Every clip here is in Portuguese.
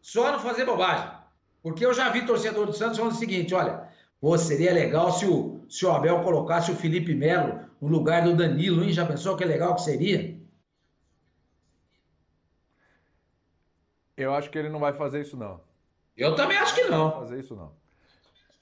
Só não fazer bobagem. Porque eu já vi torcedor do Santos falando o seguinte, olha, pô, seria legal se o Abel colocasse o Felipe Melo no lugar do Danilo, hein? Já pensou que legal que seria? Eu acho que ele não vai fazer isso, não. Eu também acho que Não vai não. fazer isso, não.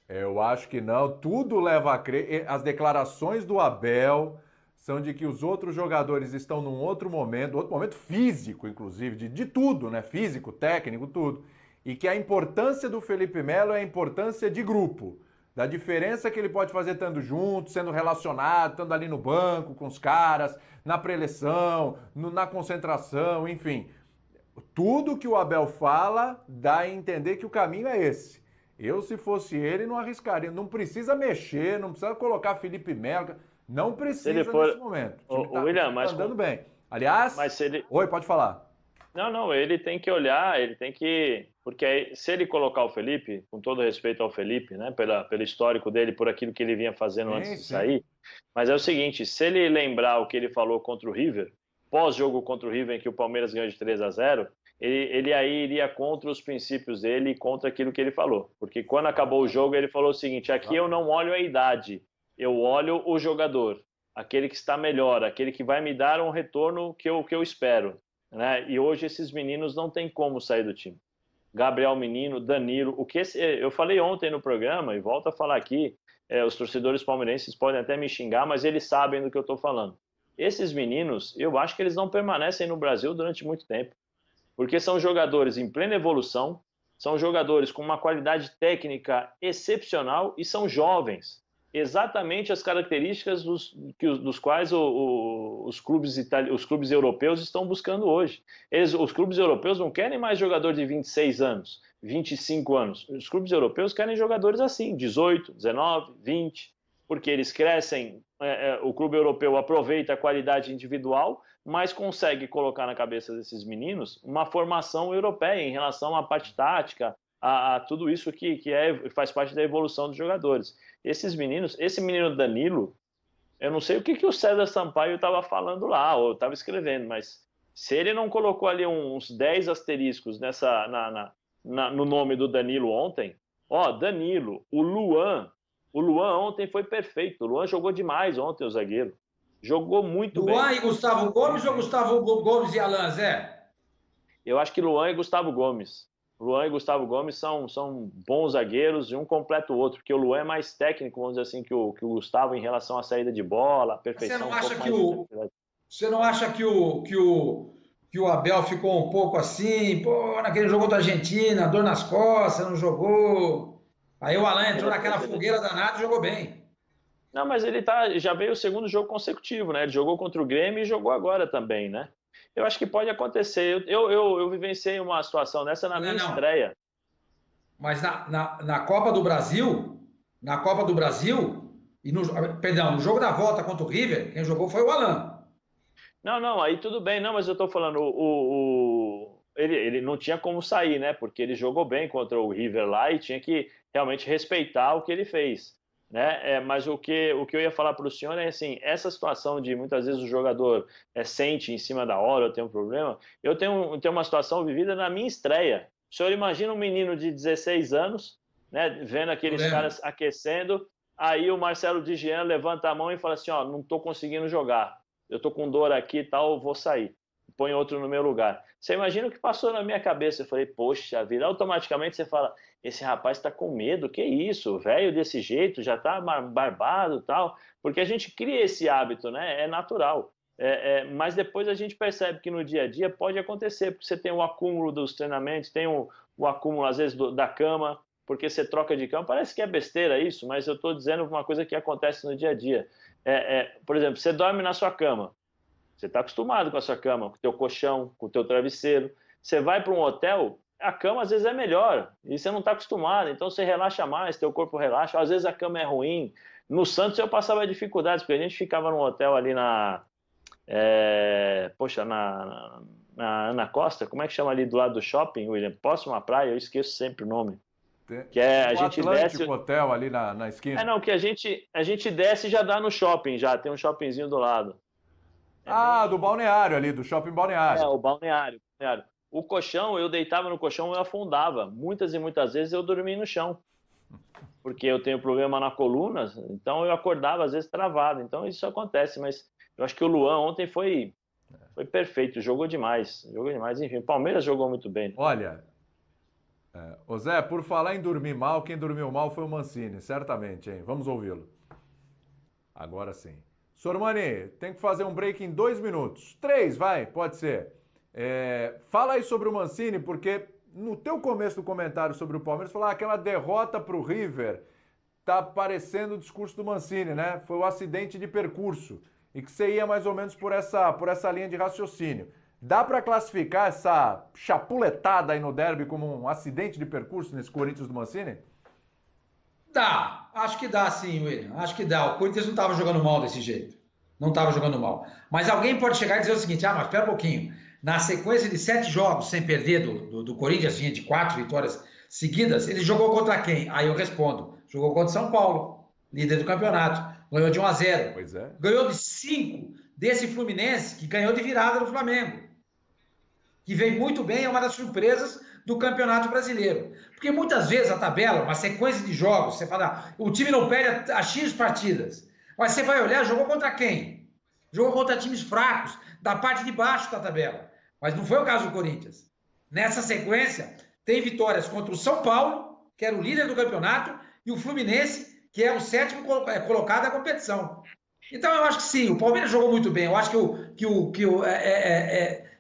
Eu acho que não. Tudo leva a crer. As declarações do Abel são de que os outros jogadores estão num outro momento físico, inclusive, de tudo, né? Físico, técnico, tudo. E que a importância do Felipe Melo é a importância de grupo. Da diferença que ele pode fazer estando junto, sendo relacionado, estando ali no banco com os caras, na preleção, na concentração, enfim. Tudo que o Abel fala dá a entender que o caminho é esse. Eu, se fosse ele, não arriscaria. Não precisa mexer, não precisa colocar Felipe Melo. Não Se ele precisa nesse for. momento. O O William, time tá andando bem. Aliás, mas se ele. oi, pode falar. Não, não, ele tem que olhar, ele tem que. Porque se ele colocar o Felipe, com todo respeito ao Felipe, né, pelo histórico dele, por aquilo que ele vinha fazendo antes Sim, de sim. sair, mas é o seguinte: se ele lembrar o que ele falou contra o River, pós-jogo contra o River, em que o Palmeiras ganhou de 3-0, ele aí iria contra os princípios dele e contra aquilo que ele falou. Porque quando acabou o jogo, ele falou o seguinte: aqui eu não olho a idade, eu olho o jogador, aquele que está melhor, aquele que vai me dar um retorno que eu espero. Né? E hoje esses meninos não tem como sair do time. Gabriel Menino, Danilo, eu falei ontem no programa e volto a falar aqui, os torcedores palmeirenses podem até me xingar, mas eles sabem do que eu estou falando. Esses meninos, eu acho que eles não permanecem no Brasil durante muito tempo, porque são jogadores em plena evolução, são jogadores com uma qualidade técnica excepcional e são jovens. Exatamente as características dos quais os clubes europeus estão buscando hoje. Os clubes europeus não querem mais jogador de 26 anos, 25 anos. Os clubes europeus querem jogadores assim, 18, 19, 20, porque eles crescem, o clube europeu aproveita a qualidade individual, mas consegue colocar na cabeça desses meninos uma formação europeia em relação à parte tática, a tudo isso faz parte da evolução dos jogadores. Esses meninos, esse menino Danilo, eu não sei o que o César Sampaio estava falando lá, ou estava escrevendo, mas se ele não colocou ali uns 10 asteriscos no nome do Danilo ontem, ó, Danilo, o Luan ontem foi perfeito, o Luan jogou demais ontem, o zagueiro, jogou muito Luan bem. e Gustavo Sim, Gomes ou sim. Gustavo Gomes e Alan, Zé? Eu acho que Luan e Gustavo Gomes. Luan e Gustavo Gomes são bons zagueiros e um completa o outro, porque o Luan é mais técnico, vamos dizer assim, que o Gustavo em relação à saída de bola, a Você perfeição, não um acha pouco que mais de o, velocidade. você não acha que o Abel ficou um pouco assim, pô, naquele jogo contra a Argentina, dor nas costas, não jogou. Aí o Alan E entrou depois naquela ele. fogueira danada e jogou bem. Não, mas ele já veio o segundo jogo consecutivo, né? Ele jogou contra o Grêmio e jogou agora também, né? Eu acho que pode acontecer. Eu vivenciei uma situação dessa na minha Não, não. estreia. Mas na Copa do Brasil, na Copa do Brasil, perdão, no jogo da volta contra o River, quem jogou foi o Alan. Não, não, aí tudo bem, não, mas eu tô falando, ele não tinha como sair, né? Porque ele jogou bem contra o River lá e tinha que realmente respeitar o que ele fez, né? Mas o que eu ia falar para o senhor é assim, essa situação de muitas vezes o jogador sente em cima da hora, eu tenho um problema, eu tenho uma situação vivida na minha estreia. O senhor imagina um menino de 16 anos, né, vendo Eu aqueles lembro. caras aquecendo, aí o Marcelo Digian levanta a mão e fala assim, ó, não estou conseguindo jogar, eu tô com dor aqui e tal, eu vou sair. Põe outro no meu lugar. Você imagina o que passou na minha cabeça? Eu falei, poxa vida, automaticamente você fala, esse rapaz está com medo, que isso, velho desse jeito, já está barbado e tal, porque a gente cria esse hábito, né? É natural. Mas depois a gente percebe que no dia a dia pode acontecer, porque você tem o acúmulo dos treinamentos, tem o acúmulo, às vezes, da cama, porque você troca de cama. Parece que é besteira isso, mas eu estou dizendo uma coisa que acontece no dia a dia. Por exemplo, você dorme na sua cama, você está acostumado com a sua cama, com o teu colchão, com o teu travesseiro. Você vai para um hotel, a cama às vezes é melhor e você não está acostumado, então você relaxa mais, teu corpo relaxa. Às vezes a cama é ruim. No Santos eu passava dificuldades, porque a gente ficava num hotel ali poxa, na Ana Costa, como é que chama ali do lado do shopping, William? Próximo à praia, eu esqueço sempre o nome. Que é, Tem a o gente Atlântico desce. Hotel ali na esquina. Não, que a gente desce e já dá no shopping, já tem um shoppingzinho do lado. É Ah, do bem. balneário ali, do shopping balneário. O balneário. O colchão, eu deitava no colchão e eu afundava. Muitas e muitas vezes eu dormi no chão. Porque eu tenho problema na coluna, então eu acordava às vezes travado. Então isso acontece, mas eu acho que o Luan ontem foi perfeito, jogou demais. Enfim, o Palmeiras jogou muito bem. Né? Olha, ô Zé, por falar em dormir mal, quem dormiu mal foi o Mancini, certamente, hein? Vamos ouvi-lo. Agora sim. Sormani, tem que fazer um break em 2 minutos. 3, vai, pode ser. Fala aí sobre o Mancini, porque no teu começo do comentário sobre o Palmeiras, falar aquela derrota para o River tá parecendo o discurso do Mancini, né? Foi o acidente de percurso e que você ia mais ou menos por essa linha de raciocínio. Dá para classificar essa chapuletada aí no derby como um acidente de percurso nesse Corinthians do Mancini? Dá, acho que dá sim, William. Acho que dá. O Corinthians não estava jogando mal desse jeito. Não estava jogando mal. Mas alguém pode chegar e dizer o seguinte: mas espera um pouquinho. Na sequência de 7 jogos sem perder do Corinthians, de 4 vitórias seguidas, ele jogou contra quem? Aí eu respondo: jogou contra São Paulo, líder do campeonato. Ganhou de 1-0. Pois é. Ganhou de 5 desse Fluminense, que ganhou de virada no Flamengo. Que vem muito bem, é uma das surpresas do Campeonato Brasileiro. Porque muitas vezes a tabela, uma sequência de jogos, você fala, o time não perde a X partidas. Mas você vai olhar, jogou contra quem? Jogou contra times fracos, da parte de baixo da tabela. Mas não foi o caso do Corinthians. Nessa sequência, tem vitórias contra o São Paulo, que era o líder do campeonato, e o Fluminense, que é o 7º colocado da competição. Então eu acho que sim, o Palmeiras jogou muito bem. Eu acho que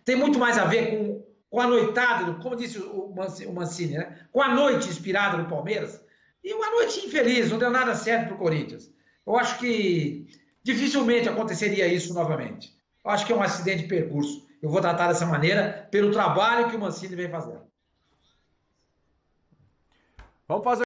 tem muito mais a ver com a noitada, como disse o Mancini, né? Com a noite inspirada no Palmeiras. E uma noite infeliz, não deu nada certo para o Corinthians. Eu acho que dificilmente aconteceria isso novamente. Eu acho que é um acidente de percurso. Eu vou tratar dessa maneira pelo trabalho que o Mancini vem fazendo. Vamos fazer